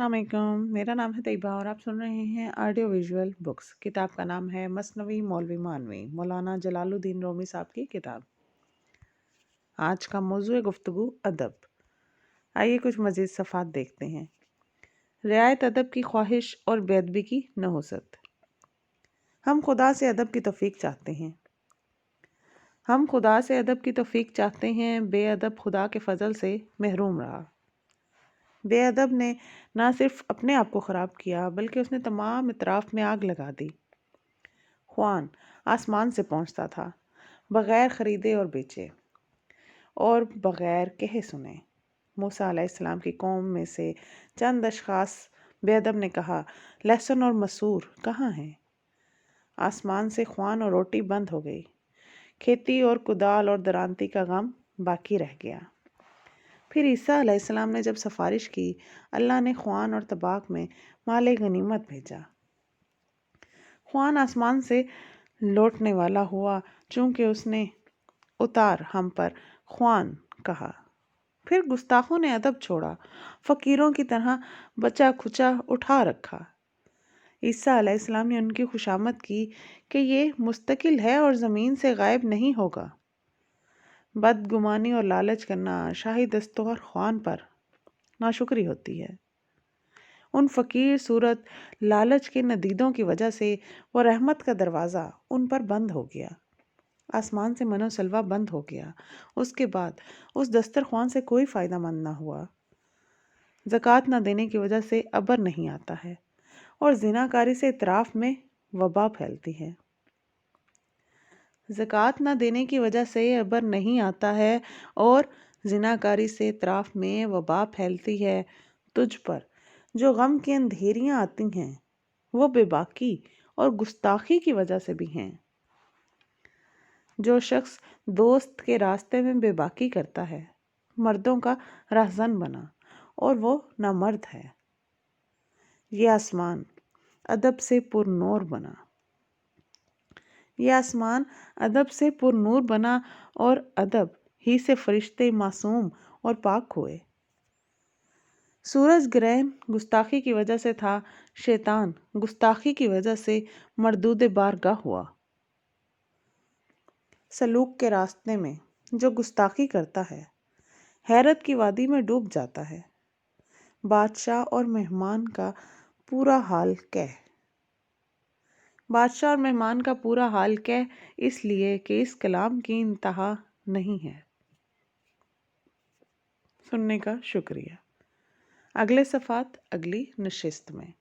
السلام علیکم، میرا نام ہے طیبہ اور آپ سن رہے ہیں آڈیو ویژول بکس۔ کتاب کا نام ہے مثنوی مولوی مانوی، مولانا جلال الدین رومی صاحب کی کتاب۔ آج کا موضوع گفتگو ادب۔ آئیے کچھ مزید صفحات دیکھتے ہیں۔ رعایت ادب کی خواہش اور بے ادبی کی نحوست۔ ہم خدا سے ادب کی توفیق چاہتے ہیں۔ ہم خدا سے ادب کی توفیق چاہتے ہیں، بے ادب خدا کے فضل سے محروم رہا۔ بے ادب نے نہ صرف اپنے آپ کو خراب کیا بلکہ اس نے تمام اطراف میں آگ لگا دی۔ خوان آسمان سے پہنچتا تھا، بغیر خریدے اور بیچے اور بغیر کہے سنے۔ موسیٰ علیہ السلام کی قوم میں سے چند اشخاص بے ادب نے کہا، لہسن اور مسور کہاں ہیں؟ آسمان سے خوان اور روٹی بند ہو گئی، کھیتی اور کدال اور درانتی کا غم باقی رہ گیا۔ پھر عیسیٰ علیہ السلام نے جب سفارش کی، اللہ نے خوان اور طباق میں مال غنیمت بھیجا۔ خوان آسمان سے لوٹنے والا ہوا، چونکہ اس نے اتار ہم پر خوان کہا۔ پھر گستاخوں نے ادب چھوڑا، فقیروں کی طرح بچا کھچا اٹھا رکھا۔ عیسیٰ علیہ السلام نے ان کی خوشامد کی کہ یہ مستقل ہے اور زمین سے غائب نہیں ہوگا۔ بدگمانی اور لالچ کرنا شاہی دستور خوان پر ناشکری ہوتی ہے۔ ان فقیر صورت لالچ کے ندیدوں کی وجہ سے وہ رحمت کا دروازہ ان پر بند ہو گیا۔ آسمان سے من و سلوہ بند ہو گیا۔ اس کے بعد اس دسترخوان سے کوئی فائدہ مند نہ ہوا۔ زکوٰۃ نہ دینے کی وجہ سے ابر نہیں آتا ہے اور زناکاری سے اطراف میں وبا پھیلتی ہے۔ زکوٰۃ نہ دینے کی وجہ سے ابر نہیں آتا ہے اور زناکاری سے اطراف میں وبا پھیلتی ہے۔ تجھ پر جو غم کی اندھیریاں آتی ہیں وہ بے باکی اور گستاخی کی وجہ سے بھی ہیں۔ جو شخص دوست کے راستے میں بے باکی کرتا ہے، مردوں کا رہزن بنا اور وہ نامرد ہے۔ یہ آسمان ادب سے پر نور بنا۔ یہ آسمان ادب سے پر نور بنا اور ادب ہی سے فرشتے معصوم اور پاک ہوئے۔ سورج گرہن گستاخی کی وجہ سے تھا، شیطان گستاخی کی وجہ سے مردود بارگاہ ہوا۔ سلوک کے راستے میں جو گستاخی کرتا ہے، حیرت کی وادی میں ڈوب جاتا ہے۔ بادشاہ اور مہمان کا پورا حال کہہ۔ بادشاہ اور مہمان کا پورا حال کہہ، اس لیے کہ اس کلام کی انتہا نہیں ہے۔ سننے کا شکریہ۔ اگلے صفحات اگلی نشست میں۔